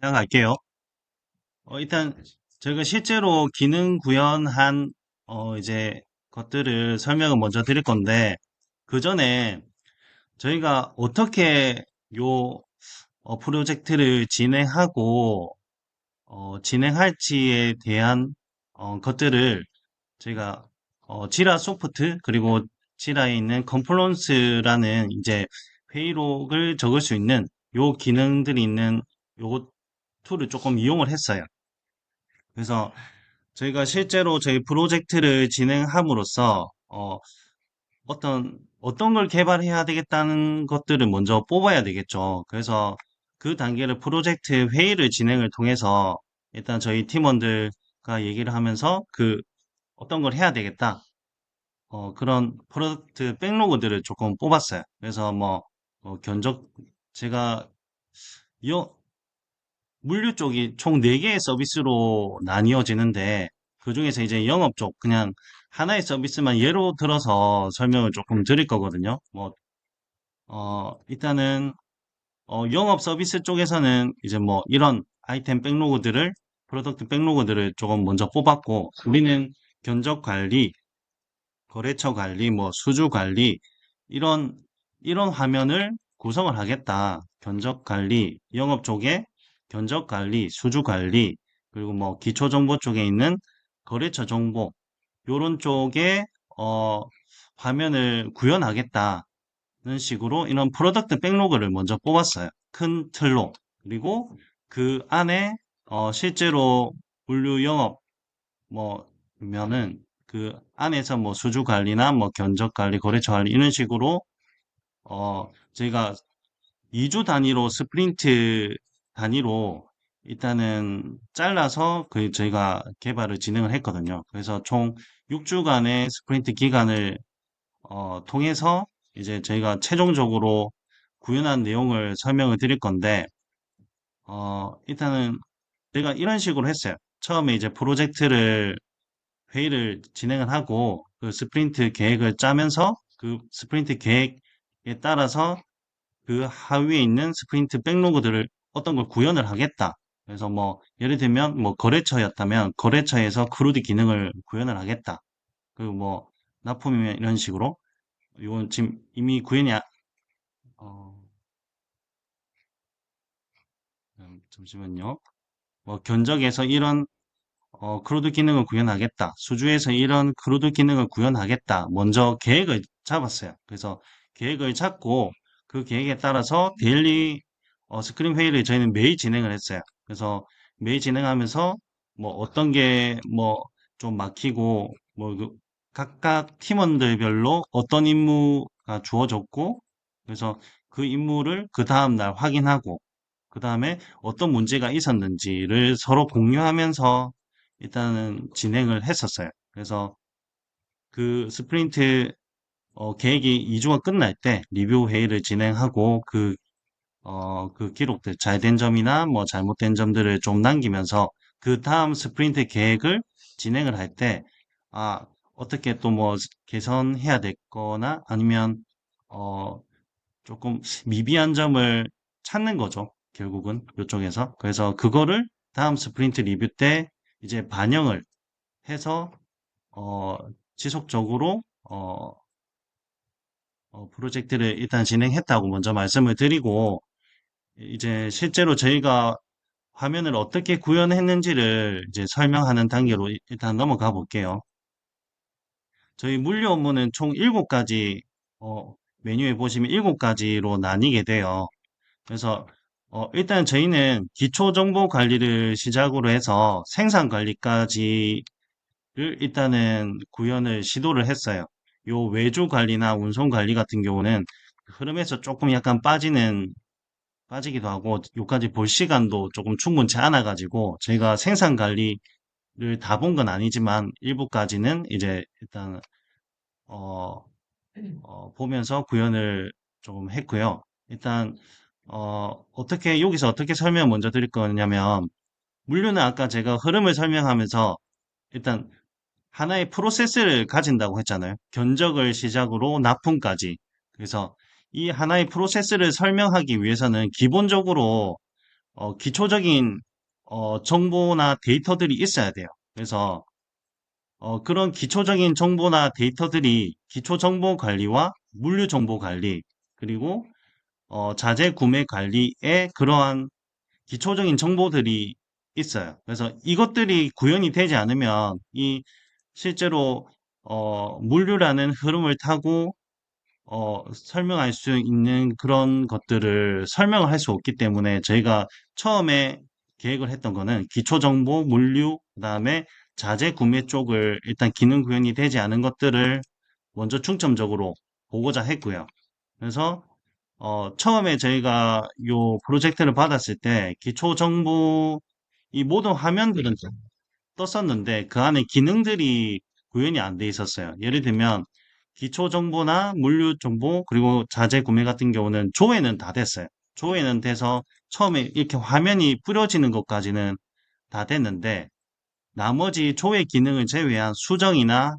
시작할게요. 일단 저희가 실제로 기능 구현한 이제 것들을 설명을 먼저 드릴 건데 그 전에 저희가 어떻게 요 프로젝트를 진행하고 진행할지에 대한 것들을 저희가 지라 소프트 그리고 지라에 있는 컨퍼런스라는 이제 회의록을 적을 수 있는 요 기능들이 있는 요 툴을 조금 이용을 했어요. 그래서 저희가 실제로 저희 프로젝트를 진행함으로써 어떤 걸 개발해야 되겠다는 것들을 먼저 뽑아야 되겠죠. 그래서 그 단계를 프로젝트 회의를 진행을 통해서 일단 저희 팀원들과 얘기를 하면서 어떤 걸 해야 되겠다. 그런 프로젝트 백로그들을 조금 뽑았어요. 그래서 뭐 견적 제가 요 물류 쪽이 총 4개의 서비스로 나뉘어지는데, 그중에서 이제 영업 쪽, 그냥 하나의 서비스만 예로 들어서 설명을 조금 드릴 거거든요. 일단은, 영업 서비스 쪽에서는 이제 뭐 이런 아이템 백로그들을, 프로덕트 백로그들을 조금 먼저 뽑았고, 우리는 견적 관리, 거래처 관리, 뭐 수주 관리, 이런, 이런 화면을 구성을 하겠다. 견적 관리, 영업 쪽에 견적 관리, 수주 관리, 그리고 뭐 기초 정보 쪽에 있는 거래처 정보, 요런 쪽에, 어, 화면을 구현하겠다는 식으로 이런 프로덕트 백로그를 먼저 뽑았어요. 큰 틀로. 그리고 그 안에, 실제로 물류 영업 면은 그 안에서 뭐 수주 관리나 뭐 견적 관리, 거래처 관리 이런 식으로 저희가 2주 단위로 스프린트 단위로 일단은 잘라서 저희가 개발을 진행을 했거든요. 그래서 총 6주간의 스프린트 기간을 통해서 이제 저희가 최종적으로 구현한 내용을 설명을 드릴 건데 일단은 제가 이런 식으로 했어요. 처음에 이제 프로젝트를 회의를 진행을 하고 그 스프린트 계획을 짜면서 그 스프린트 계획에 따라서 그 하위에 있는 스프린트 백로그들을 어떤 걸 구현을 하겠다. 그래서 뭐 예를 들면 뭐 거래처였다면 거래처에서 크루드 기능을 구현을 하겠다. 그리고 뭐 납품이면 이런 식으로 이건 지금 이미 구현이 어, 잠시만요. 뭐 견적에서 이런 크루드 기능을 구현하겠다. 수주에서 이런 크루드 기능을 구현하겠다. 먼저 계획을 잡았어요. 그래서 계획을 잡고 그 계획에 따라서 데일리 스크림 회의를 저희는 매일 진행을 했어요. 그래서 매일 진행하면서 뭐 어떤 게 뭐 좀 막히고 각각 팀원들별로 어떤 임무가 주어졌고 그래서 그 임무를 그 다음 날 확인하고 그 다음에 어떤 문제가 있었는지를 서로 공유하면서 일단은 진행을 했었어요. 그래서 그 스프린트 계획이 2주가 끝날 때 리뷰 회의를 진행하고 그 기록들 잘 된 점이나 뭐 잘못된 점들을 좀 남기면서 그 다음 스프린트 계획을 진행을 할 때, 아, 어떻게 또 뭐 개선해야 될 거나 아니면 어, 조금 미비한 점을 찾는 거죠. 결국은 이쪽에서. 그래서 그거를 다음 스프린트 리뷰 때 이제 반영을 해서 어, 지속적으로 프로젝트를 일단 진행했다고 먼저 말씀을 드리고 이제 실제로 저희가 화면을 어떻게 구현했는지를 이제 설명하는 단계로 일단 넘어가 볼게요. 저희 물류 업무는 총 7가지 메뉴에 보시면 7가지로 나뉘게 돼요. 그래서 일단 저희는 기초 정보 관리를 시작으로 해서 생산 관리까지를 일단은 구현을 시도를 했어요. 요 외주 관리나 운송 관리 같은 경우는 그 흐름에서 조금 약간 빠지기도 하고 요까지 볼 시간도 조금 충분치 않아 가지고 저희가 생산 관리를 다 본 건 아니지만 일부까지는 이제 일단 어, 보면서 구현을 조금 했고요. 일단 여기서 어떻게 설명 먼저 드릴 거냐면 물류는 아까 제가 흐름을 설명하면서 일단 하나의 프로세스를 가진다고 했잖아요. 견적을 시작으로 납품까지. 그래서 이 하나의 프로세스를 설명하기 위해서는 기본적으로 기초적인 정보나 데이터들이 있어야 돼요. 그래서 그런 기초적인 정보나 데이터들이 기초 정보 관리와 물류 정보 관리, 그리고 자재 구매 관리에 그러한 기초적인 정보들이 있어요. 그래서 이것들이 구현이 되지 않으면 이 실제로 물류라는 흐름을 타고 설명할 수 있는 그런 것들을 설명을 할 수 없기 때문에 저희가 처음에 계획을 했던 거는 기초 정보, 물류, 그다음에 자재 구매 쪽을 일단 기능 구현이 되지 않은 것들을 먼저 중점적으로 보고자 했고요. 그래서 처음에 저희가 요 프로젝트를 받았을 때 기초 정보 이 모든 화면들은 떴었는데 그 안에 기능들이 구현이 안 돼 있었어요. 예를 들면 기초 정보나 물류 정보 그리고 자재 구매 같은 경우는 조회는 다 됐어요. 조회는 돼서 처음에 이렇게 화면이 뿌려지는 것까지는 다 됐는데 나머지 조회 기능을 제외한 수정이나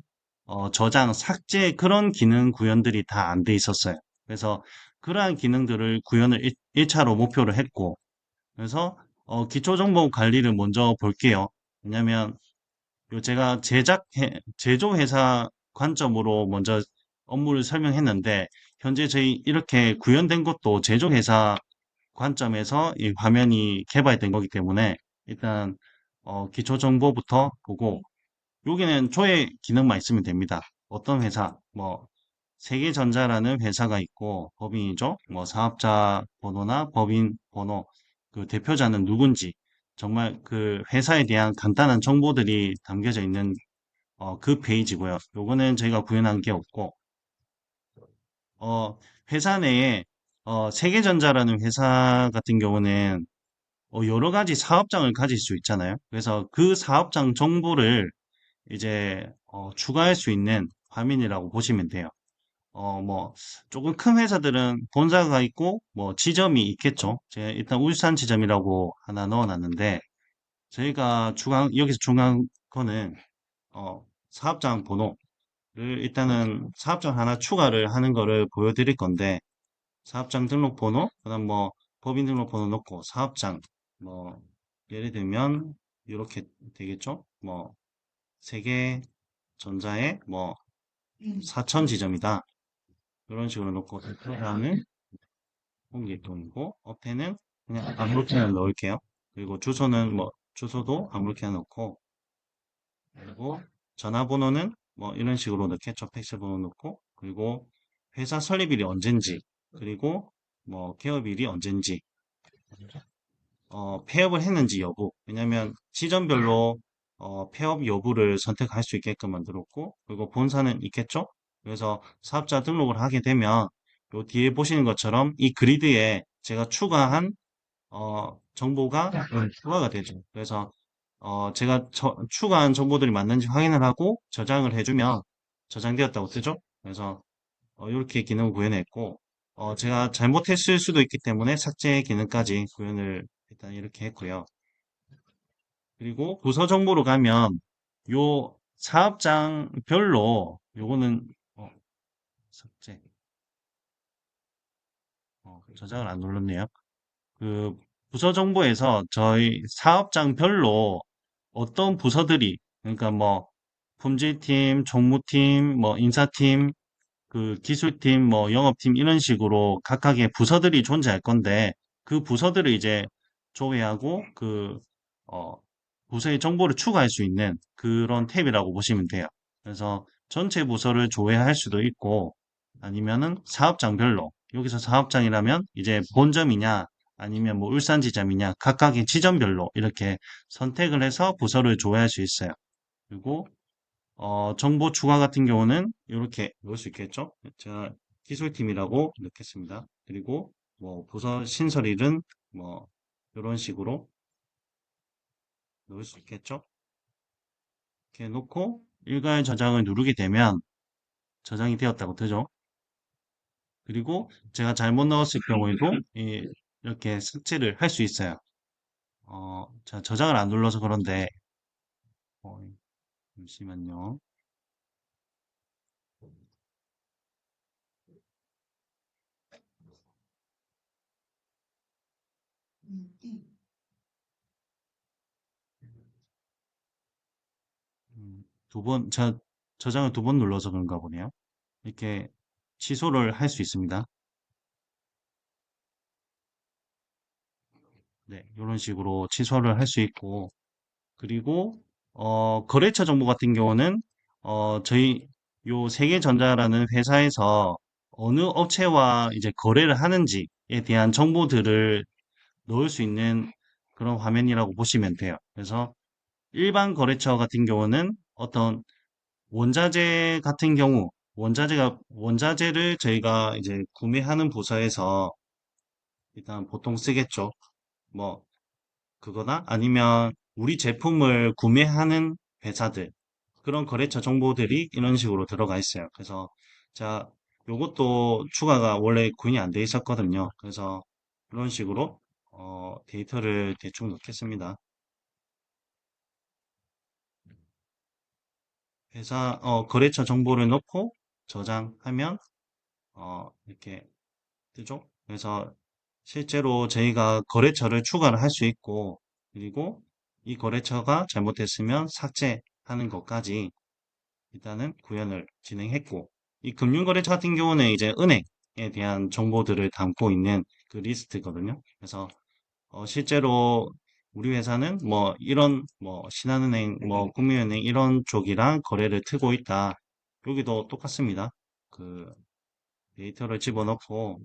저장, 삭제 그런 기능 구현들이 다 안 돼 있었어요. 그래서 그러한 기능들을 구현을 1차로 목표를 했고 그래서 기초 정보 관리를 먼저 볼게요. 왜냐면 요 제가 제조 회사 관점으로 먼저 업무를 설명했는데 현재 저희 이렇게 구현된 것도 제조 회사 관점에서 이 화면이 개발된 거기 때문에 일단 기초 정보부터 보고 여기는 조회 기능만 있으면 됩니다. 어떤 회사, 뭐 세계전자라는 회사가 있고 법인이죠. 뭐 사업자 번호나 법인 번호, 그 대표자는 누군지 정말 그 회사에 대한 간단한 정보들이 담겨져 있는 그 페이지고요. 요거는 저희가 구현한 게 없고 어, 회사 내에 세계전자라는 회사 같은 경우는 여러 가지 사업장을 가질 수 있잖아요. 그래서 그 사업장 정보를 이제 추가할 수 있는 화면이라고 보시면 돼요. 뭐 조금 큰 회사들은 본사가 있고 뭐 지점이 있겠죠. 제가 일단 울산 지점이라고 하나 넣어놨는데 저희가 여기서 중요한 거는 사업장 번호를 일단은 사업장 하나 추가를 하는 거를 보여드릴 건데 사업장 등록번호, 그다음 뭐 법인 등록번호 넣고 사업장 뭐 예를 들면 이렇게 되겠죠. 뭐 세계전자의 뭐 사천 지점이다. 이런 식으로 넣고 대표자는 홍길동이고 업태는 그냥 아무렇게나 넣을게요. 그리고 주소는 뭐 주소도 아무렇게나 넣고 그리고 전화번호는 뭐 이런 식으로 넣겠죠. 팩스 번호 넣고 그리고 회사 설립일이 언젠지 그리고 뭐 개업일이 언젠지 폐업을 했는지 여부. 왜냐면 시점별로 폐업 여부를 선택할 수 있게끔 만들었고, 그리고 본사는 있겠죠? 그래서 사업자 등록을 하게 되면 요 뒤에 보시는 것처럼 이 그리드에 제가 추가한 정보가 추가가 되죠. 그래서 제가 추가한 정보들이 맞는지 확인을 하고 저장을 해주면 저장되었다고 뜨죠? 그래서 이렇게 기능을 구현했고, 제가 잘못했을 수도 있기 때문에 삭제 기능까지 구현을 일단 이렇게 했고요. 그리고 부서 정보로 가면 요 사업장별로 요거는 삭제 저장을 안 눌렀네요. 그 부서 정보에서 저희 사업장별로 어떤 부서들이 그러니까 뭐 품질팀, 총무팀, 뭐 인사팀 그 기술팀, 뭐 영업팀 이런 식으로 각각의 부서들이 존재할 건데 그 부서들을 이제 조회하고 그 어, 부서의 정보를 추가할 수 있는 그런 탭이라고 보시면 돼요. 그래서 전체 부서를 조회할 수도 있고 아니면은 사업장별로 여기서 사업장이라면 이제 본점이냐 아니면 뭐 울산 지점이냐 각각의 지점별로 이렇게 선택을 해서 부서를 조회할 수 있어요. 그리고 정보 추가 같은 경우는 이렇게 넣을 수 있겠죠? 제가 기술팀이라고 넣겠습니다. 그리고 뭐 부서 신설일은 뭐 이런 식으로 넣을 수 있겠죠? 이렇게 놓고 일괄 저장을 누르게 되면 저장이 되었다고 뜨죠? 그리고 제가 잘못 넣었을 경우에도 이렇게 삭제를 할 수 있어요. 제가 저장을 안 눌러서 그런데 어, 잠시만요. 저장을 두 번 눌러서 그런가 보네요. 이렇게 취소를 할 수 있습니다. 네, 이런 식으로 취소를 할 수 있고, 그리고, 거래처 정보 같은 경우는, 저희 요 세계전자라는 회사에서 어느 업체와 이제 거래를 하는지에 대한 정보들을 넣을 수 있는 그런 화면이라고 보시면 돼요. 그래서 일반 거래처 같은 경우는 어떤 원자재 같은 경우, 원자재를 저희가 이제 구매하는 부서에서 일단 보통 쓰겠죠. 뭐, 그거나 아니면 우리 제품을 구매하는 회사들, 그런 거래처 정보들이 이런 식으로 들어가 있어요. 그래서, 자, 요것도 추가가 원래 구현이 안 돼 있었거든요. 그래서 이런 식으로, 데이터를 대충 넣겠습니다. 거래처 정보를 넣고 저장하면, 이렇게 뜨죠? 그래서 실제로 저희가 거래처를 추가를 할 수 있고, 그리고 이 거래처가 잘못됐으면 삭제하는 것까지 일단은 구현을 진행했고, 이 금융거래처 같은 경우는 이제 은행에 대한 정보들을 담고 있는 그 리스트거든요. 그래서 실제로 우리 회사는 뭐 이런 뭐 신한은행, 뭐 국민은행 이런 쪽이랑 거래를 트고 있다. 여기도 똑같습니다. 그 데이터를 집어넣고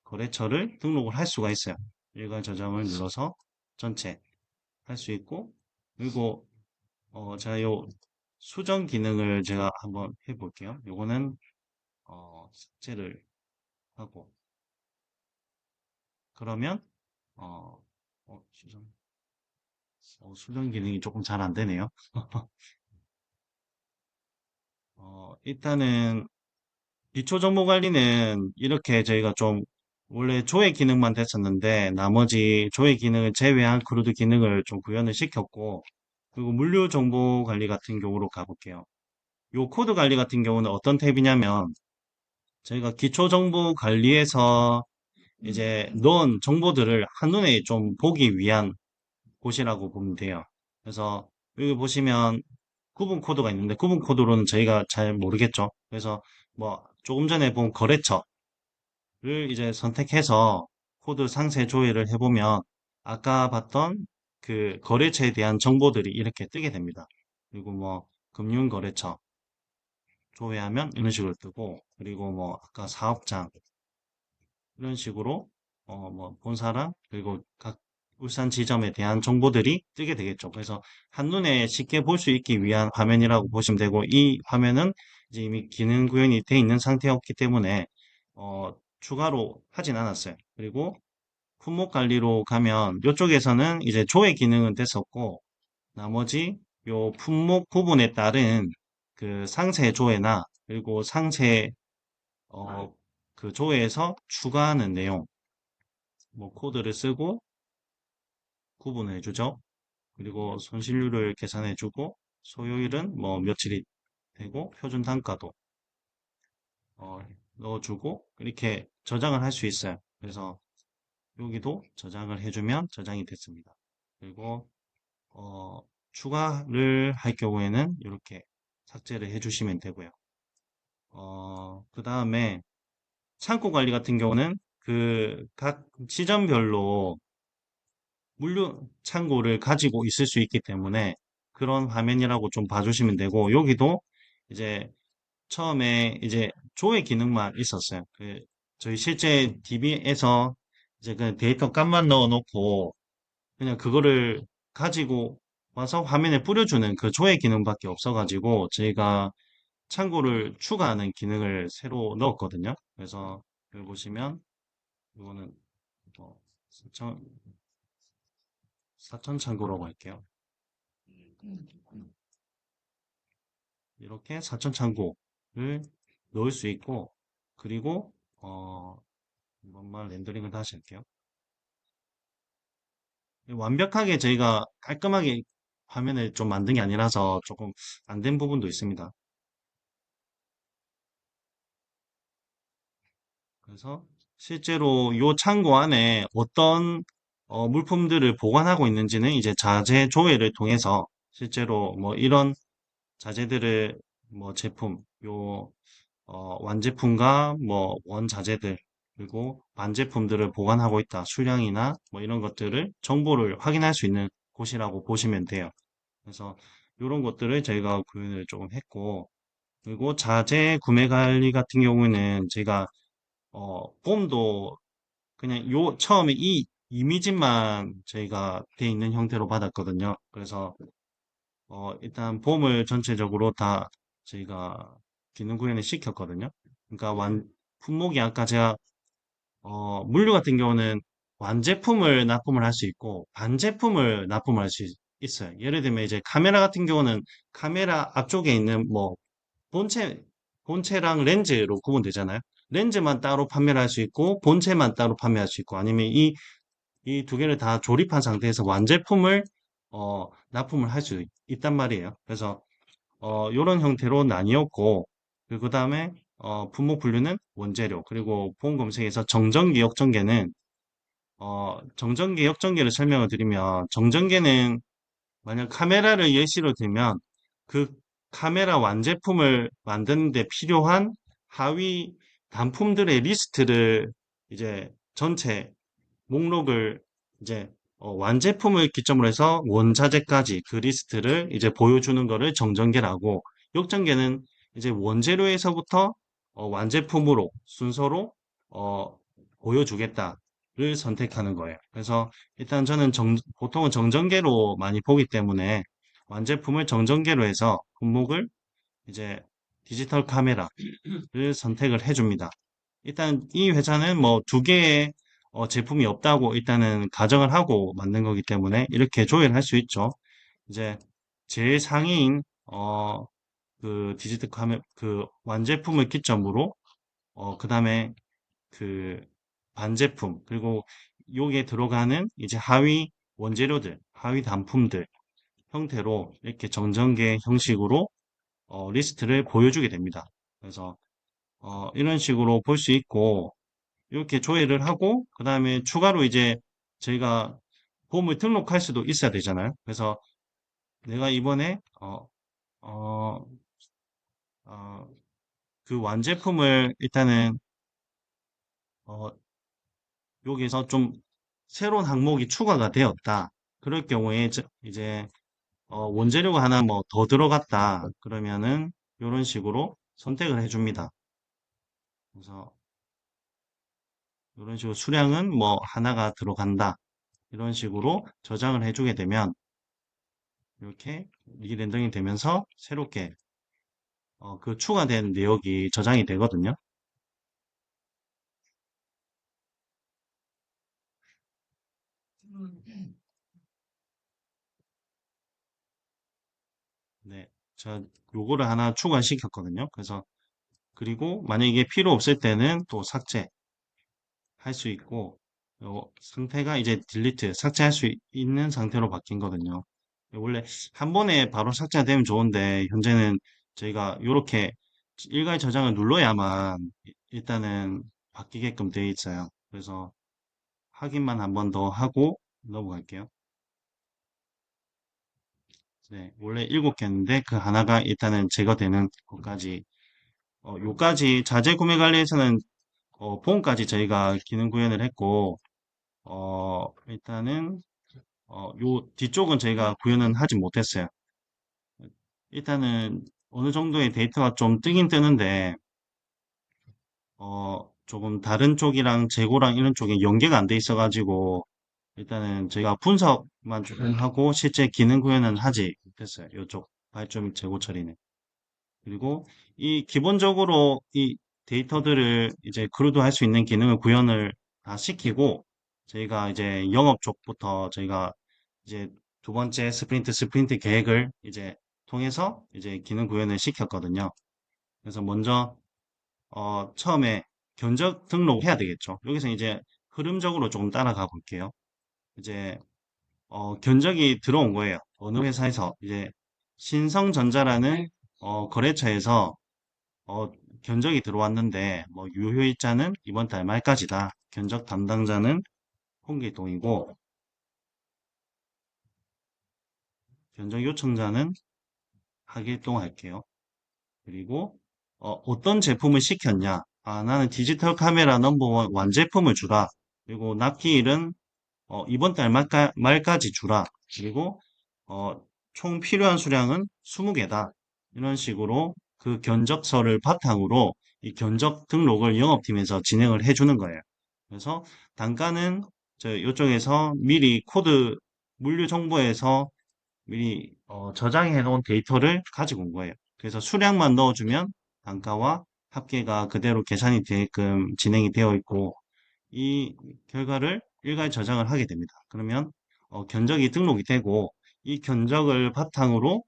거래처를 등록을 할 수가 있어요. 일괄 저장을 눌러서 전체 할 수 있고, 그리고 제가 요 수정 기능을 제가 한번 해볼게요. 요거는 삭제를 하고, 그러면 어, 수정 기능이 조금 잘 안 되네요. 일단은 기초 정보 관리는 이렇게 저희가 좀 원래 조회 기능만 됐었는데 나머지 조회 기능을 제외한 크루드 기능을 좀 구현을 시켰고, 그리고 물류 정보 관리 같은 경우로 가볼게요. 요 코드 관리 같은 경우는 어떤 탭이냐면 저희가 기초 정보 관리에서 이제 넣은 정보들을 한눈에 좀 보기 위한 곳이라고 보면 돼요. 그래서 여기 보시면 구분 코드가 있는데 구분 코드로는 저희가 잘 모르겠죠. 그래서 뭐 조금 전에 본 거래처를 이제 선택해서 코드 상세 조회를 해보면 아까 봤던 그 거래처에 대한 정보들이 이렇게 뜨게 됩니다. 그리고 뭐 금융거래처 조회하면 이런 식으로 뜨고, 그리고 뭐 아까 사업장 이런 식으로 뭐 본사랑 그리고 각 울산 지점에 대한 정보들이 뜨게 되겠죠. 그래서 한눈에 쉽게 볼 수 있기 위한 화면이라고 보시면 되고, 이 화면은 이제 이미 기능 구현이 돼 있는 상태였기 때문에 추가로 하진 않았어요. 그리고 품목 관리로 가면 이쪽에서는 이제 조회 기능은 됐었고, 나머지 요 품목 부분에 따른 그 상세 조회나 그리고 상세 어, 그 조회에서 추가하는 내용, 뭐 코드를 쓰고 구분해 주죠. 그리고 손실률을 계산해 주고 소요일은 뭐 며칠이 되고 표준 단가도 어, 넣어주고 이렇게 저장을 할 수 있어요. 그래서 여기도 저장을 해주면 저장이 됐습니다. 그리고 어, 추가를 할 경우에는 이렇게 삭제를 해주시면 되고요. 그 다음에 창고 관리 같은 경우는 그 각 시점별로 물류 창고를 가지고 있을 수 있기 때문에 그런 화면이라고 좀 봐주시면 되고, 여기도 이제 처음에 이제 조회 기능만 있었어요. 저희 실제 DB에서 이제 그 데이터 값만 넣어놓고 그냥 그거를 가지고 와서 화면에 뿌려주는 그 조회 기능밖에 없어가지고 저희가 창고를 추가하는 기능을 새로 넣었거든요. 그래서 여기 보시면 이거는 뭐 사천 창고라고 할게요. 이렇게 사천 창고를 넣을 수 있고, 그리고 한 번만 렌더링을 다시 할게요. 완벽하게 저희가 깔끔하게 화면을 좀 만든 게 아니라서 조금 안 된 부분도 있습니다. 그래서 실제로 이 창고 안에 어떤 물품들을 보관하고 있는지는 이제 자재 조회를 통해서 실제로 뭐 이런 자재들을 뭐 제품, 완제품과 뭐 원자재들, 그리고 반제품들을 보관하고 있다. 수량이나 뭐 이런 것들을 정보를 확인할 수 있는 곳이라고 보시면 돼요. 그래서 이런 것들을 저희가 구현을 조금 했고, 그리고 자재 구매 관리 같은 경우에는 제가 폼도 그냥 처음에 이 이미지만 저희가 돼 있는 형태로 받았거든요. 그래서 일단 폼을 전체적으로 다 저희가 기능 구현을 시켰거든요. 그러니까 품목이 아까 제가 물류 같은 경우는 완제품을 납품을 할 수 있고 반제품을 납품을 할 수 있어요. 예를 들면 이제 카메라 같은 경우는 카메라 앞쪽에 있는 뭐 본체, 본체랑 렌즈로 구분되잖아요. 렌즈만 따로 판매를 할 수 있고, 본체만 따로 판매할 수 있고, 아니면 이 두 개를 다 조립한 상태에서 완제품을, 납품을 할 수 있단 말이에요. 그래서, 요런 형태로 나뉘었고, 그 다음에, 품목 분류는 원재료, 그리고 보험 검색에서 정전기, 역전기는, 정전기, 역전기를 설명을 드리면, 정전기는 만약 카메라를 예시로 들면 그 카메라 완제품을 만드는데 필요한 하위 단품들의 리스트를 이제 전체 목록을 이제 완제품을 기점으로 해서 원자재까지 그 리스트를 이제 보여주는 거를 정전개라고 역전개는 이제 원재료에서부터 완제품으로 순서로 어, 보여주겠다를 선택하는 거예요. 그래서 일단 저는 보통은 정전개로 많이 보기 때문에 완제품을 정전개로 해서 품목을 이제 디지털 카메라를 선택을 해줍니다. 일단 이 회사는 뭐 두 개의 제품이 없다고 일단은 가정을 하고 만든 거기 때문에 이렇게 조율할 수 있죠. 이제 제일 상위인 그 디지털 카메라 그 완제품을 기점으로 그다음에 그 반제품 그리고 요게 들어가는 이제 하위 원재료들, 하위 단품들 형태로 이렇게 정전개 형식으로 리스트를 보여주게 됩니다. 그래서 이런 식으로 볼 수 있고 이렇게 조회를 하고 그 다음에 추가로 이제 저희가 보험을 등록할 수도 있어야 되잖아요. 그래서 내가 이번에 어, 어, 그 완제품을 일단은 어, 여기서 좀 새로운 항목이 추가가 되었다. 그럴 경우에 이제 원재료가 하나 뭐 더 들어갔다. 그러면은 이런 식으로 선택을 해줍니다. 그래서 이런 식으로 수량은 뭐 하나가 들어간다. 이런 식으로 저장을 해주게 되면 이렇게 리렌더링이 되면서 새롭게 그 추가된 내역이 저장이 되거든요. 네, 저 요거를 하나 추가시켰거든요. 그래서 그리고 만약 이게 필요 없을 때는 또 삭제할 수 있고 요 상태가 이제 딜리트 삭제할 수 있는 상태로 바뀐 거거든요. 원래 한 번에 바로 삭제가 되면 좋은데 현재는 저희가 이렇게 일괄 저장을 눌러야만 일단은 바뀌게끔 되어 있어요. 그래서 확인만 한 번 더 하고 넘어갈게요. 네, 원래 7개였는데 그 하나가 일단은 제거되는 것까지 요까지 자재 구매 관리에서는 보험까지 저희가 기능 구현을 했고 일단은 요 뒤쪽은 저희가 구현은 하지 못했어요. 일단은 어느 정도의 데이터가 좀 뜨긴 뜨는데 조금 다른 쪽이랑 재고랑 이런 쪽에 연계가 안 돼 있어가지고 일단은 저희가 분석만 조금 하고 실제 기능 구현은 하지 못했어요. 이쪽 발전 재고 처리는. 그리고 이 기본적으로 이 데이터들을 이제 크루드 할 수 있는 기능을 구현을 다 시키고 저희가 이제 영업 쪽부터 저희가 이제 두 번째 스프린트 계획을 이제 통해서 이제 기능 구현을 시켰거든요. 그래서 먼저 처음에 견적 등록해야 되겠죠. 여기서 이제 흐름적으로 조금 따라가 볼게요. 이제 견적이 들어온 거예요. 어느 회사에서 이제 신성전자라는 거래처에서 어, 견적이 들어왔는데 뭐 유효일자는 이번 달 말까지다. 견적 담당자는 홍길동이고 견적 요청자는 하길동할게요. 그리고 떤 제품을 시켰냐? 아, 나는 디지털 카메라 넘버원 완제품을 주라. 그리고 납기일은 이번 달 말까지 주라. 그리고 어, 총 필요한 수량은 20개다. 이런 식으로 그 견적서를 바탕으로 이 견적 등록을 영업팀에서 진행을 해주는 거예요. 그래서 단가는 저 이쪽에서 미리 코드 물류 정보에서 미리 저장해 놓은 데이터를 가지고 온 거예요. 그래서 수량만 넣어주면 단가와 합계가 그대로 계산이 되게끔 진행이 되어 있고 이 결과를 일괄 저장을 하게 됩니다. 그러면 견적이 등록이 되고 이 견적을 바탕으로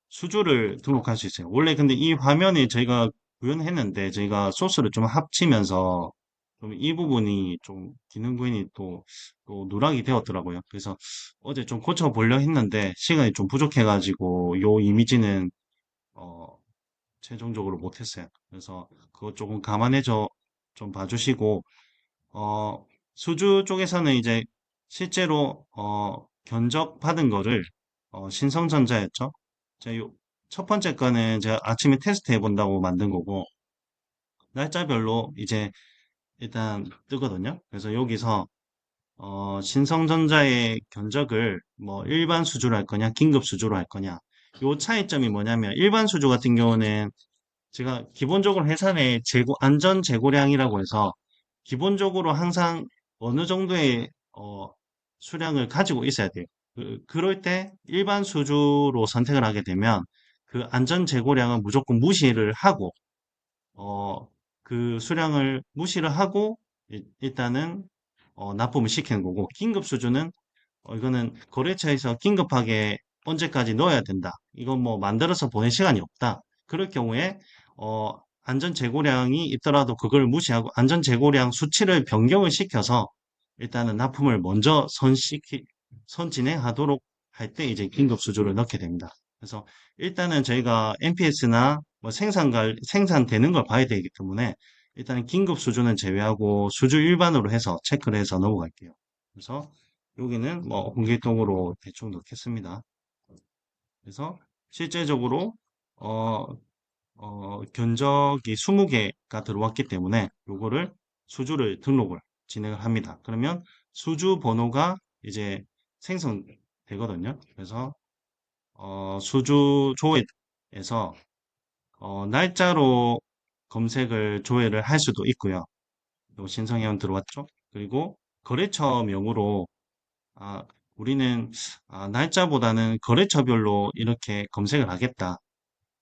수주를 등록할 수 있어요. 원래 근데 이 화면에 저희가 구현했는데 저희가 소스를 좀 합치면서 좀 이 부분이 좀 기능 구현이 또 누락이 되었더라고요. 그래서 어제 좀 고쳐보려 했는데 시간이 좀 부족해가지고 요 이미지는 어, 최종적으로 못했어요. 그래서 그거 조금 감안해서 좀 봐주시고 수주 쪽에서는 이제 실제로 견적 받은 거를 신성전자였죠. 자, 첫 번째 거는 제가 아침에 테스트 해본다고 만든 거고 날짜별로 이제 일단 뜨거든요. 그래서 여기서 신성전자의 견적을 뭐 일반 수주로 할 거냐, 긴급 수주로 할 거냐. 요 차이점이 뭐냐면 일반 수주 같은 경우는 제가 기본적으로 회사 내 안전 재고량이라고 해서 기본적으로 항상 어느 정도의 수량을 가지고 있어야 돼요. 그럴 때 일반 수주로 선택을 하게 되면 그 안전 재고량은 무조건 무시를 하고 어, 그 수량을 무시를 하고 일단은 납품을 시키는 거고 긴급 수주는 이거는 거래처에서 긴급하게 언제까지 넣어야 된다. 이건 뭐 만들어서 보낼 시간이 없다. 그럴 경우에 안전 재고량이 있더라도 그걸 무시하고 안전 재고량 수치를 변경을 시켜서 일단은 납품을 먼저 선진행하도록 할 때 이제 긴급 수주를 넣게 됩니다. 그래서 일단은 저희가 NPS나 뭐 생산되는 걸 봐야 되기 때문에 일단은 긴급 수주는 제외하고 수주 일반으로 해서 체크를 해서 넘어갈게요. 그래서 여기는 뭐 공개통으로 대충 넣겠습니다. 그래서 실제적으로 어, 견적이 20개가 들어왔기 때문에 요거를 수주를 등록을 진행을 합니다. 그러면 수주 번호가 이제 생성되거든요. 그래서 수주 조회에서 날짜로 검색을 조회를 할 수도 있고요. 요 신성회원 들어왔죠? 그리고 거래처 명으로 아, 우리는 날짜보다는 거래처별로 이렇게 검색을 하겠다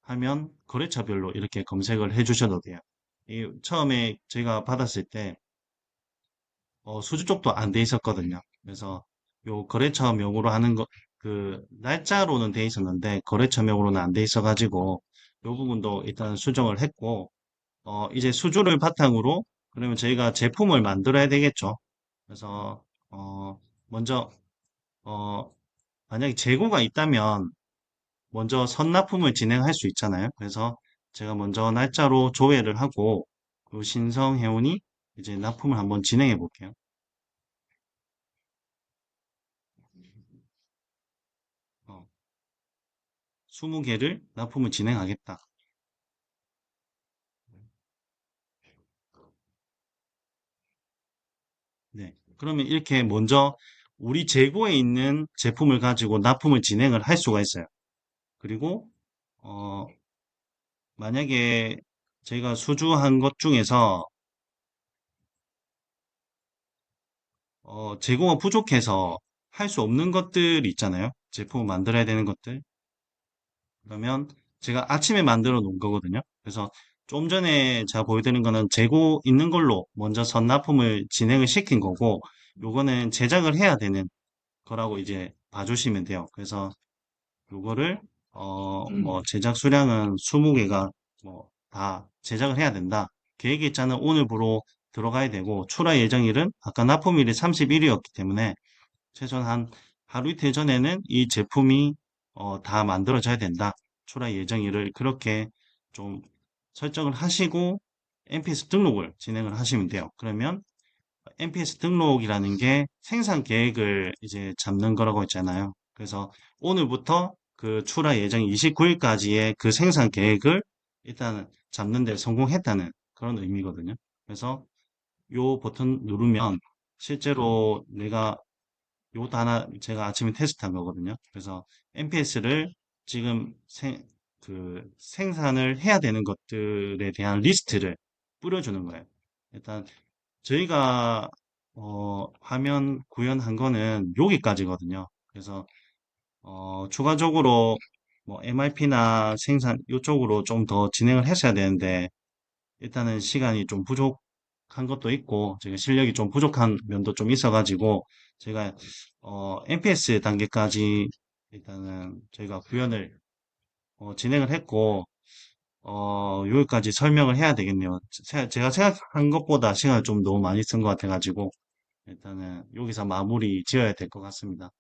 하면 거래처별로 이렇게 검색을 해 주셔도 돼요. 처음에 제가 받았을 때 수주 쪽도 안 돼 있었거든요. 그래서 요 거래처명으로 하는 거, 그 날짜로는 돼 있었는데 거래처명으로는 안 돼 있어가지고 요 부분도 일단 수정을 했고 이제 수주를 바탕으로 그러면 저희가 제품을 만들어야 되겠죠. 그래서 먼저 어, 만약에 재고가 있다면 먼저 선납품을 진행할 수 있잖아요. 그래서 제가 먼저 날짜로 조회를 하고 그 신성 회원이 이제 납품을 한번 진행해 볼게요. 20개를 납품을 진행하겠다. 네. 그러면 이렇게 먼저 우리 재고에 있는 제품을 가지고 납품을 진행을 할 수가 있어요. 그리고 어, 만약에 제가 수주한 것 중에서 재고가 부족해서 할 수 없는 것들이 있잖아요. 제품을 만들어야 되는 것들. 그러면 제가 아침에 만들어 놓은 거거든요. 그래서 좀 전에 제가 보여드린 거는 재고 있는 걸로 먼저 선납품을 진행을 시킨 거고, 요거는 제작을 해야 되는 거라고 이제 봐주시면 돼요. 그래서 요거를 뭐 제작 수량은 20개가 뭐 다 제작을 해야 된다. 계획일자는 오늘부로 들어가야 되고 출하 예정일은 아까 납품일이 31일이었기 때문에 최소한 한 하루 이틀 전에는 이 제품이 다 만들어져야 된다. 출하 예정일을 그렇게 좀 설정을 하시고 NPS 등록을 진행을 하시면 돼요. 그러면 NPS 등록이라는 게 생산 계획을 이제 잡는 거라고 했잖아요. 그래서 오늘부터 그 출하 예정 29일까지의 그 생산 계획을 일단은 잡는 데 성공했다는 그런 의미거든요. 그래서 요 버튼 누르면 실제로 내가 요것도 하나 제가 아침에 테스트한 거거든요. 그래서 NPS를 지금 생산을 해야 되는 것들에 대한 리스트를 뿌려주는 거예요. 일단 저희가 화면 구현한 거는 여기까지거든요. 그래서 추가적으로 뭐 MRP나 생산 이쪽으로 좀 더 진행을 했어야 되는데 일단은 시간이 좀 부족한 것도 있고 제가 실력이 좀 부족한 면도 좀 있어가지고 제가 NPS 단계까지 일단은 저희가 구현을 진행을 했고 여기까지 설명을 해야 되겠네요. 제가 생각한 것보다 시간을 좀 너무 많이 쓴 것 같아가지고 일단은 여기서 마무리 지어야 될 것 같습니다.